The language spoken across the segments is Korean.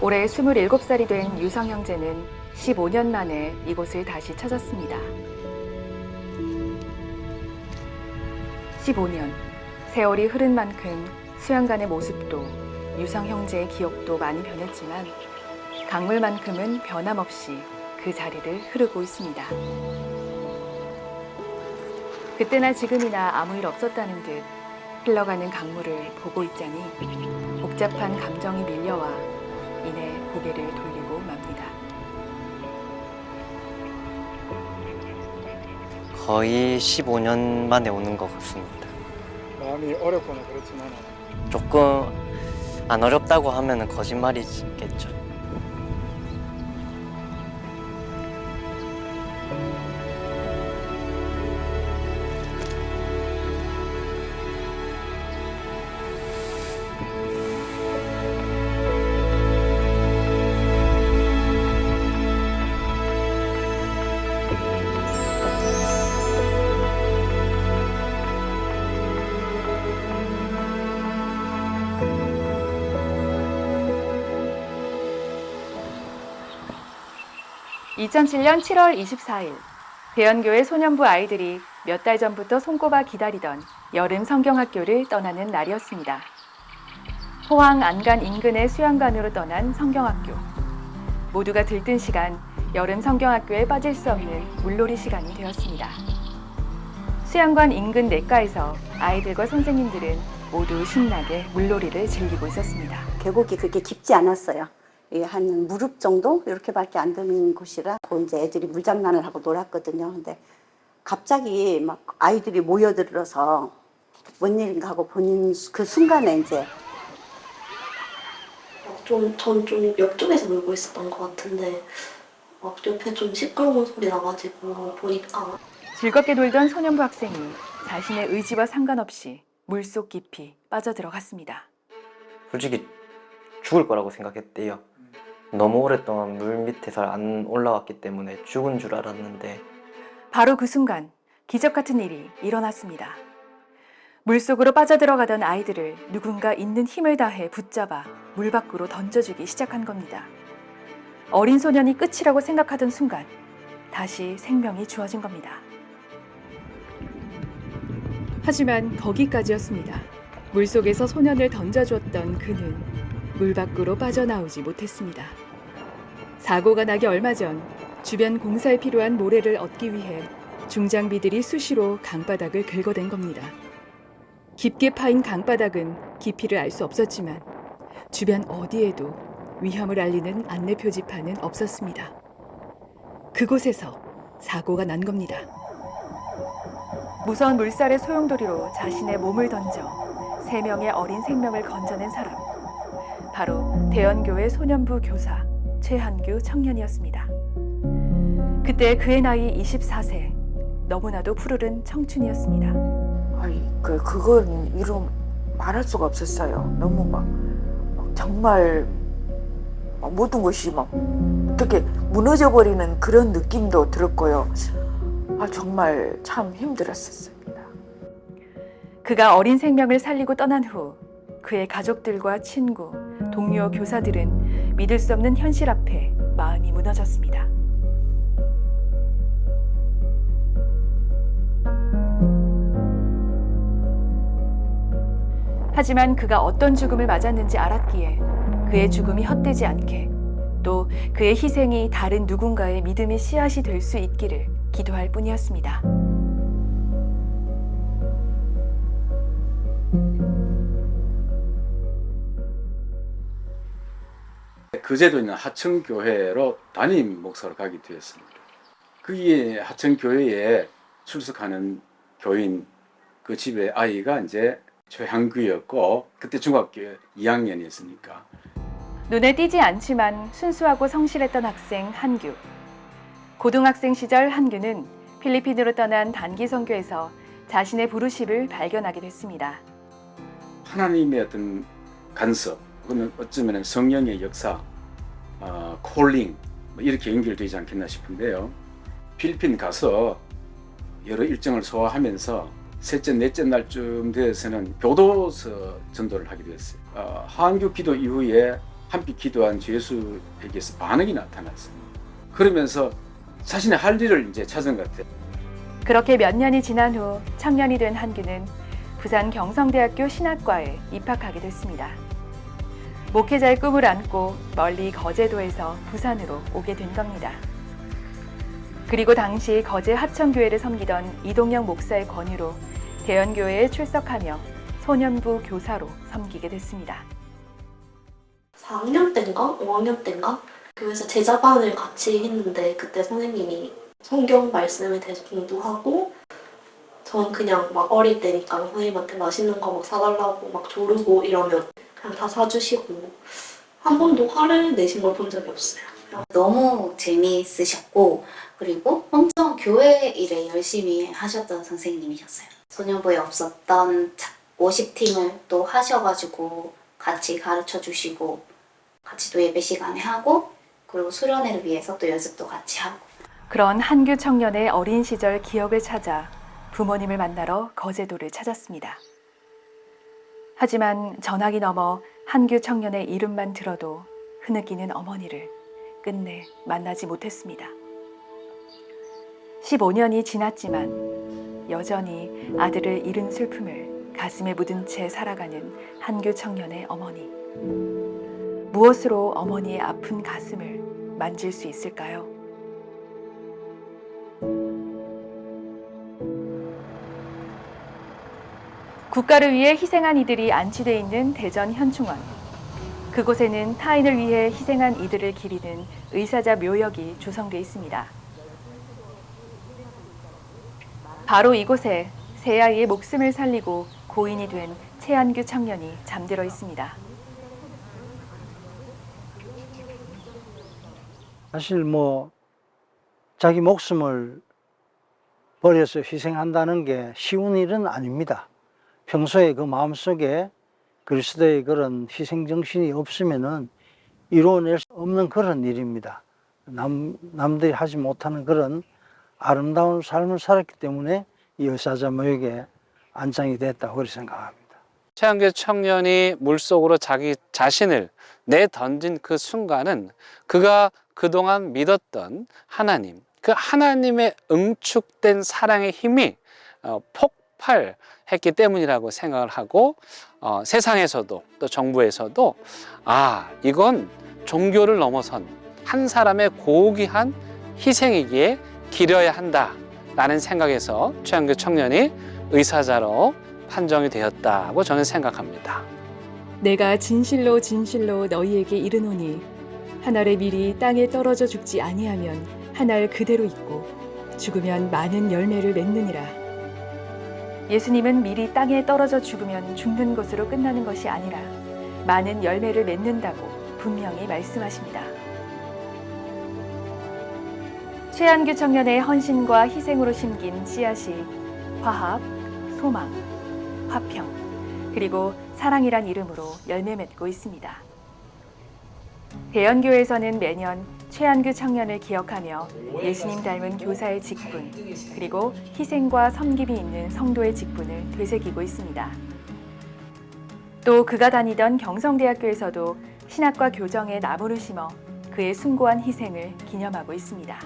올해 27살이 된 유성 형제는 15년 만에 이곳을 다시 찾았습니다. 15년, 세월이 흐른 만큼 수양관의 모습도 유성 형제의 기억도 많이 변했지만 강물만큼은 변함없이 그 자리를 흐르고 있습니다. 그때나 지금이나 아무 일 없었다는 듯 흘러가는 강물을 보고 있자니 복잡한 감정이 밀려와 이내 고개를 돌리고 맙니다. 거의 15년 만에 오는 것 같습니다. 마음이 어렵거나 그렇지만 조금 안 어렵다고 하면 거짓말이겠죠. (2007년 7월 24일) 대연교회 소년부 아이들이 몇 달 전부터 손꼽아 기다리던 여름 성경학교를 떠나는 날이었습니다. 포항 안간 인근의 수양관으로 떠난 성경학교. 모두가 들뜬 시간, 여름 성경학교에 빠질 수 없는 물놀이 시간이 되었습니다. 수양관 인근 냇가에서 아이들과 선생님들은 모두 신나게 물놀이를 즐기고 있었습니다. 계곡이 그렇게 깊지 않았어요. 예, 한 무릎 정도 이렇게밖에 안 되는 곳이라 이제 애들이 물장난을 하고 놀았거든요. 근데 갑자기 막 아이들이 모여들어서 뭔 일인가 하고 보는 그 순간에 이제 전 좀 옆쪽에서 놀고 있었던 것 같은데 막 옆에 좀 시끄러운 소리 나가지고 보니까 즐겁게 놀던 소년부 학생이 자신의 의지와 상관없이 물속 깊이 빠져들어갔습니다. 솔직히 죽을 거라고 생각했대요. 너무 오랫동안 물 밑에서 안 올라왔기 때문에 죽은 줄 알았는데 바로 그 순간 기적 같은 일이 일어났습니다. 물속으로 빠져들어가던 아이들을 누군가 있는 힘을 다해 붙잡아 물 밖으로 던져주기 시작한 겁니다. 어린 소년이 끝이라고 생각하던 순간 다시 생명이 주어진 겁니다. 하지만 거기까지였습니다. 물속에서 소년을 던져주었던 그는 물 밖으로 빠져나오지 못했습니다. 사고가 나기 얼마 전 주변 공사에 필요한 모래를 얻기 위해 중장비들이 수시로 강바닥을 긁어댄 겁니다. 깊게 파인 강바닥은 깊이를 알 수 없었지만 주변 어디에도 위험을 알리는 안내 표지판은 없었습니다. 그곳에서 사고가 난 겁니다. 무서운 물살의 소용돌이로 자신의 몸을 던져 3명의 어린 생명을 건져낸 사람. 바로 대연교회 소년부 교사 최한규 청년이었습니다. 그때 그의 나이 24세, 너무나도 푸르른 청춘이었습니다. 아니, 그건 이루 말할 수가 없었어요. 너무 막 정말 모든 것이 막 어떻게 무너져 버리는 그런 느낌도 들었고요. 정말 참 힘들었었습니다. 그가 어린 생명을 살리고 떠난 후 그의 가족들과 친구, 동료 교사들은 믿을 수 없는 현실 앞에 마음이 무너졌습니다. 하지만 그가 어떤 죽음을 맞았는지 알았기에 그의 죽음이 헛되지 않게 또 그의 희생이 다른 누군가의 믿음의 씨앗이 될 수 있기를 기도할 뿐이었습니다. 거제도에 있는 하천교회로 담임 목사로 가게 되었습니다. 거기에 하천교회에 출석하는 교인 그 집의 아이가 이제 최한규였고 그때 중학교 2학년이었으니까 눈에 띄지 않지만 순수하고 성실했던 학생 한규. 고등학생 시절 한규는 필리핀으로 떠난 단기 선교에서 자신의 부르심을 발견하게 됐습니다. 하나님의 어떤 간섭, 그건 어쩌면 성령의 역사, 콜링 이렇게 연결되지 않겠나 싶은데요. 필리핀 가서 여러 일정을 소화하면서 셋째, 넷째 날쯤 되어서는 교도소 전도를 하게 됐어요. 하한교 기도 이후에 함께 기도한 주 예수에게서 반응이 나타났어요. 그러면서 자신의 할 일을 이제 찾은 것 같아요. 그렇게 몇 년이 지난 후 청년이 된 한규는 부산 경성대학교 신학과에 입학하게 됐습니다. 목회자의 꿈을 안고 멀리 거제도에서 부산으로 오게 된 겁니다. 그리고 당시 거제 하천교회를 섬기던 이동영 목사의 권유로 대연교회에 출석하며 소년부 교사로 섬기게 됐습니다. 4학년 때인가 5학년 때인가 교회에서 제자반을 같이 했는데 그때 선생님이 성경 말씀에 대해서 공부하고 전 그냥 막 어릴 때니까 선생님한테 맛있는 거 막 사달라고 막 조르고 이러면 그냥 다 사주시고 한 번도 화를 내신 걸 본 적이 없어요. 너무 재미있으셨고 그리고 엄청 교회 일에 열심히 하셨던 선생님이셨어요. 소년부에 없었던 50팀을 또 하셔가지고 같이 가르쳐 주시고 같이 또 예배 시간에 하고 그리고 수련회를 위해서 또 연습도 같이 하고 그런 한규 청년의 어린 시절 기억을 찾아 부모님을 만나러 거제도를 찾았습니다. 하지만 전학이 넘어 한규 청년의 이름만 들어도 흐느끼는 어머니를 끝내 만나지 못했습니다. 15년이 지났지만 여전히 아들을 잃은 슬픔을 가슴에 묻은 채 살아가는 한규 청년의 어머니. 무엇으로 어머니의 아픈 가슴을 만질 수 있을까요? 국가를 위해 희생한 이들이 안치되어 있는 대전 현충원. 그곳에는 타인을 위해 희생한 이들을 기리는 의사자 묘역이 조성되어 있습니다. 바로 이곳에 세 아이의 목숨을 살리고 고인이 된 최한규 청년이 잠들어 있습니다. 사실 자기 목숨을 버려서 희생한다는 게 쉬운 일은 아닙니다. 평소에 그 마음속에 그리스도의 그런 희생정신이 없으면은 이루어낼 수 없는 그런 일입니다. 남들이 하지 못하는 그런 아름다운 삶을 살았기 때문에 이 의사자 묘역에 안장이 됐다고 그렇게 생각합니다. 최한규 청년이 물속으로 자기 자신을 내던진 그 순간은 그가 그동안 믿었던 하나님, 그 하나님의 응축된 사랑의 힘이 폭발했기 때문이라고 생각을 하고 세상에서도 또 정부에서도 이건 종교를 넘어선 한 사람의 고귀한 희생이기에 기려야 한다라는 생각에서 최한규 청년이 의사자로 판정이 되었다고 저는 생각합니다. 내가 진실로 진실로 너희에게 이르노니 한 알의 밀이 땅에 떨어져 죽지 아니하면 한 알 그대로 있고 죽으면 많은 열매를 맺느니라. 예수님은 밀이 땅에 떨어져 죽으면 죽는 것으로 끝나는 것이 아니라 많은 열매를 맺는다고 분명히 말씀하십니다. 최한규 청년의 헌신과 희생으로 심긴 씨앗이 화합, 소망, 화평, 그리고 사랑이란 이름으로 열매 맺고 있습니다. 대연교회에서는 매년 최한규 청년을 기억하며 예수님 닮은 교사의 직분, 그리고 희생과 섬김이 있는 성도의 직분을 되새기고 있습니다. 또 그가 다니던 경성대학교에서도 신학과 교정에 나무를 심어 그의 숭고한 희생을 기념하고 있습니다.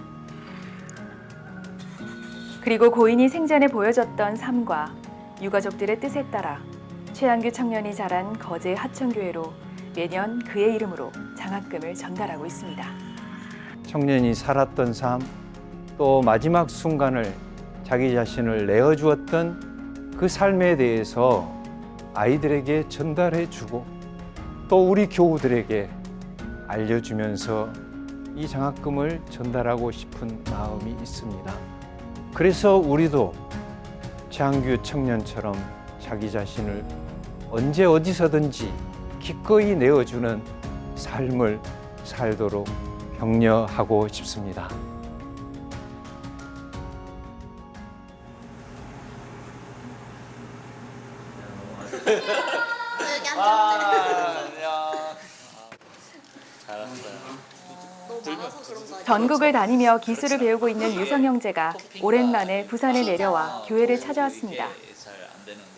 그리고 고인이 생전에 보여줬던 삶과 유가족들의 뜻에 따라 최한규 청년이 자란 거제 하천교회로 매년 그의 이름으로 장학금을 전달하고 있습니다. 청년이 살았던 삶, 또 마지막 순간을 자기 자신을 내어주었던 그 삶에 대해서 아이들에게 전달해주고 또 우리 교우들에게 알려주면서 이 장학금을 전달하고 싶은 마음이 있습니다. 그래서 우리도 최한규 청년처럼 자기 자신을 언제 어디서든지 기꺼이 내어주는 삶을 살도록 격려하고 싶습니다. 전국을 다니며 기술을 배우고 있는 유성 형제가 오랜만에 부산에 내려와 교회를 찾아왔습니다.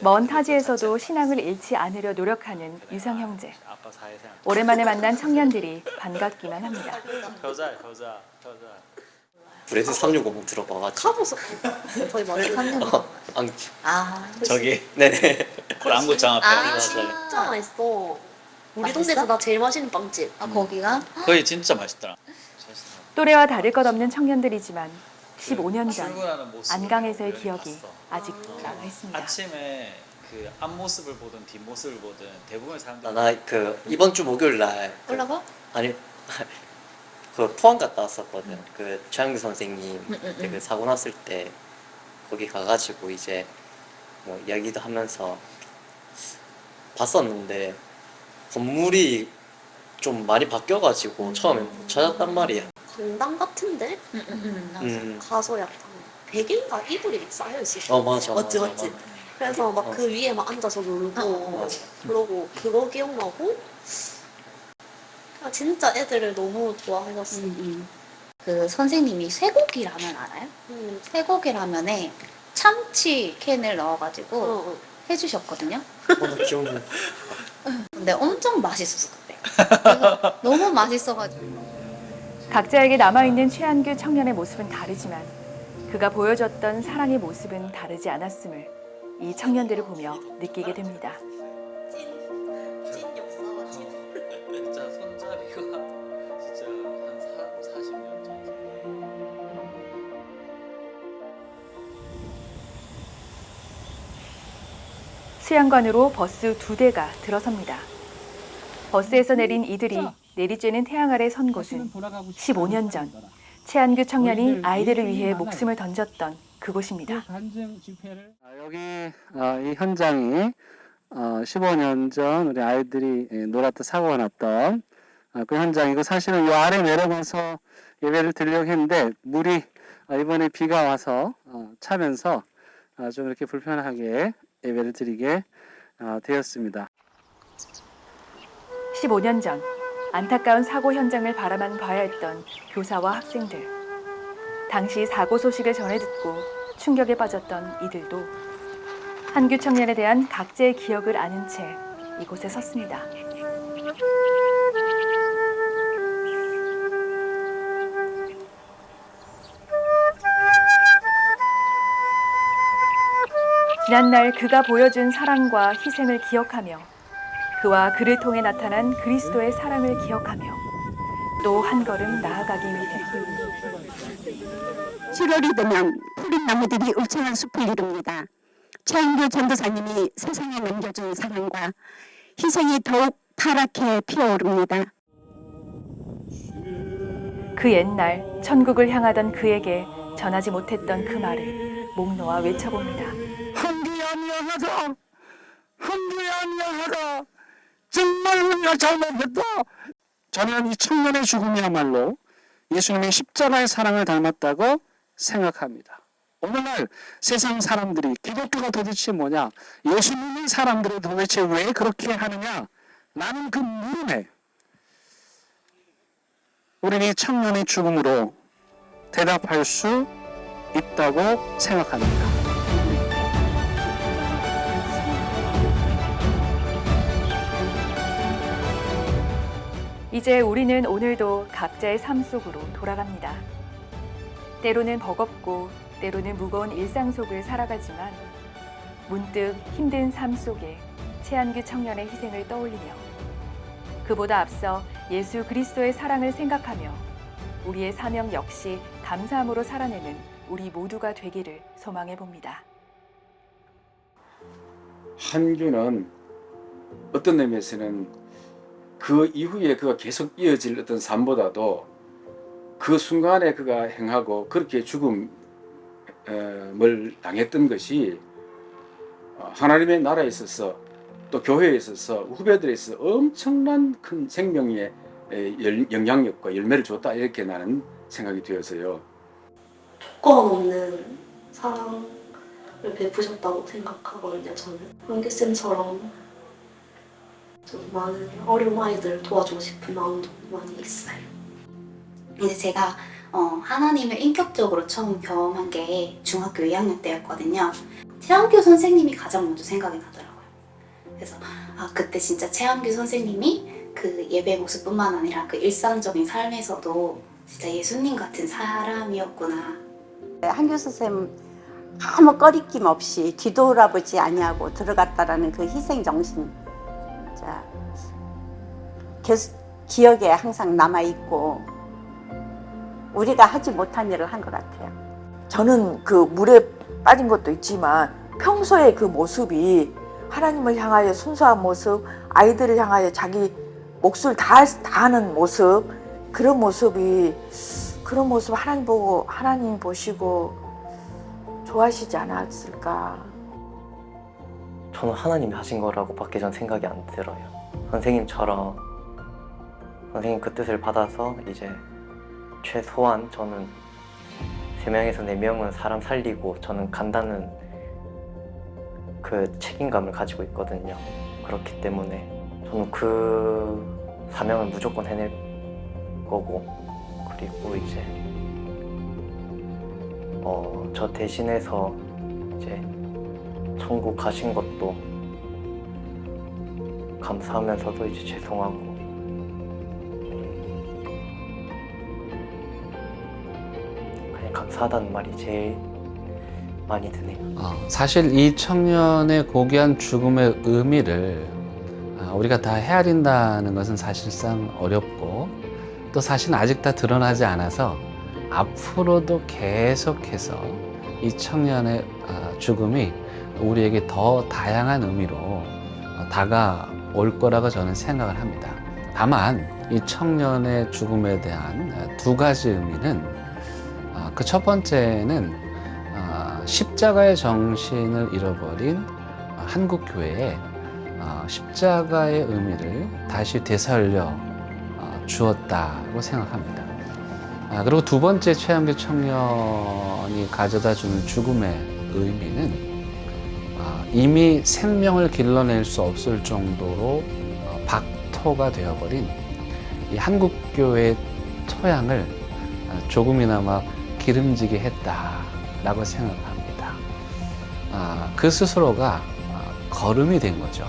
먼 타지에서도 신앙을 잃지 않으려 노력하는 유성 형제. 오랜만에 만난 청년들이 반갑기만 합니다. 브레스 365 들어봐가지고. 카보스 저희 많이 샀는데. 아, 저기 네네. 랑구장 앞에. 아, 진짜 맛있어. 우리 맛있어? 동네에서 나 제일 맛있는 빵집. 아 거기가? 거기 진짜 맛있더라. 또래와 다를 것 없는 청년들이지만 15년 전 출근하는 모습. 안강에서의 기억이 아직 남아있습니다. 아침에 그 앞모습을 보든 뒷모습을 보든 대부분의 사람들이 나 그 이번 주 목요일 날 올라가? 아니 그 포항 갔다 왔었거든. 그 최양규 선생님 그때 그 사고 났을 때 거기 가가지고 이제 뭐 이야기도 하면서 봤었는데 건물이 좀 많이 바뀌어가지고 처음에 못 찾았단 말이야. 강당 같은데? 가서 약간 베개인가 이불이 쌓여 있었어. 맞아. 맞지 맞아, 맞지. 맞아. 그래서 막 그 위에 막 앉아서 놀고 그러고 그거 기억나고. 아, 진짜 애들을 너무 좋아해줬어. 그 선생님이 쇠고기 라면 알아요? 쇠고기 라면에 참치 캔을 넣어가지고 해주셨거든요. 기억나. 근데 엄청 맛있었어 그때. 그래서 너무 맛있어가지고. 각자에게 남아있는 최한규 청년의 모습은 다르지만 그가 보여줬던 사랑의 모습은 다르지 않았음을 이 청년들을 보며 느끼게 됩니다. 찐 역사와 찐. 진짜 손잡이가 진짜 한 40년 정도. 수양관으로 버스 2대가 들어섭니다. 버스에서 내린 이들이 내리쬐는 태양 아래 선 곳은 15년 전 최한규 청년이 아이들을 위해 목숨을 던졌던 그곳입니다. 여기 이 현장이 15년 전 우리 아이들이 놀았던 사고가 났던 그 현장이고, 사실은 이 아래 내려가서 예배를 드리려고 했는데 물이 이번에 비가 와서 차면서 좀 이렇게 불편하게 예배를 드리게 되었습니다. 15년 전 안타까운 사고 현장을 바라만 봐야 했던 교사와 학생들. 당시 사고 소식을 전해 듣고 충격에 빠졌던 이들도 한규 청년에 대한 각자의 기억을 아는 채 이곳에 섰습니다. 지난날 그가 보여준 사랑과 희생을 기억하며 그와 그를 통해 나타난 그리스도의 사랑을 기억하며 또 한 걸음 나아가기 위해 7월이 되면 푸른 나무들이 울창한 숲을 이룹니다. 최한규 전도사님이 세상에 남겨준 사랑과 희생이 더욱 파랗게 피어오릅니다. 그 옛날 천국을 향하던 그에게 전하지 못했던 그 말을 목 놓아 외쳐봅니다. 한규야 미안하다. 한규야 미안하다. 정말 우리가 잘못했다. 저는 이 청년의 죽음이야말로 예수님의 십자가의 사랑을 닮았다고 생각합니다. 오늘날 세상 사람들이 기독교가 도대체 뭐냐, 예수 믿는 사람들이 도대체 왜 그렇게 하느냐, 라는 그 물음에 우리는 이 청년의 죽음으로 대답할 수 있다고 생각합니다. 이제 우리는 오늘도 각자의 삶 속으로 돌아갑니다. 때로는 버겁고 때로는 무거운 일상 속을 살아가지만 문득 힘든 삶 속에 최한규 청년의 희생을 떠올리며 그보다 앞서 예수 그리스도의 사랑을 생각하며 우리의 사명 역시 감사함으로 살아내는 우리 모두가 되기를 소망해 봅니다. 한규는 어떤 의미에서는 그 이후에 그가 계속 이어질 어떤 삶보다도 그 순간에 그가 행하고 그렇게 죽음을 당했던 것이 하나님의 나라에 있어서 또 교회에 있어서 후배들에 있어서 엄청난 큰 생명의 영향력과 열매를 줬다, 이렇게 나는 생각이 되어서요. 조건 없는 사랑을 베푸셨다고 생각하거든요. 저는 한규쌤처럼 좀 많은 어려운 아이들 도와주고 싶은 마음도 많이 있어요. 이제 제가 하나님을 인격적으로 처음 경험한 게 중학교 2학년 때였거든요. 최한규 선생님이 가장 먼저 생각이 나더라고요. 그래서 그때 진짜 최한규 선생님이 그 예배 모습뿐만 아니라 그 일상적인 삶에서도 진짜 예수님 같은 사람이었구나. 한규 선생님 아무 꺼리낌 없이 뒤돌아보지 아니하고 들어갔다라는 그 희생 정신, 자, 계속 기억에 항상 남아 있고 우리가 하지 못한 일을 한 것 같아요. 저는 그 물에 빠진 것도 있지만 평소에 그 모습이 하나님을 향하여 순수한 모습, 아이들을 향하여 자기 몫을 다하는 모습, 그런 모습 하나님 보시고 좋아하시지 않았을까. 저는 하나님이 하신 거라고 밖에 전 생각이 안 들어요. 선생님처럼 선생님 그 뜻을 받아서 이제 최소한 저는 3명에서 4명은 사람 살리고 저는 간다는 그 책임감을 가지고 있거든요. 그렇기 때문에 저는 그 사명을 무조건 해낼 거고, 그리고 이제 저 대신해서 이제 천국 가신 것도 감사하면서도 이제 죄송하고, 그냥 감사하다는 말이 제일 많이 드네요. 사실 이 청년의 고귀한 죽음의 의미를 우리가 다 헤아린다는 것은 사실상 어렵고, 또 사실은 아직 다 드러나지 않아서 앞으로도 계속해서 이 청년의 죽음이 우리에게 더 다양한 의미로 다가올 거라고 저는 생각을 합니다. 다만 이 청년의 죽음에 대한 2가지 의미는, 그 첫 번째는 십자가의 정신을 잃어버린 한국 교회에 십자가의 의미를 다시 되살려 주었다고 생각합니다. 그리고 2번째 최한규 청년이 가져다 주는 죽음의 의미는 이미 생명을 길러낼 수 없을 정도로 박토가 되어버린 이 한국교회의 토양을 조금이나마 기름지게 했다라고 생각합니다. 그 스스로가 걸음이 된 거죠.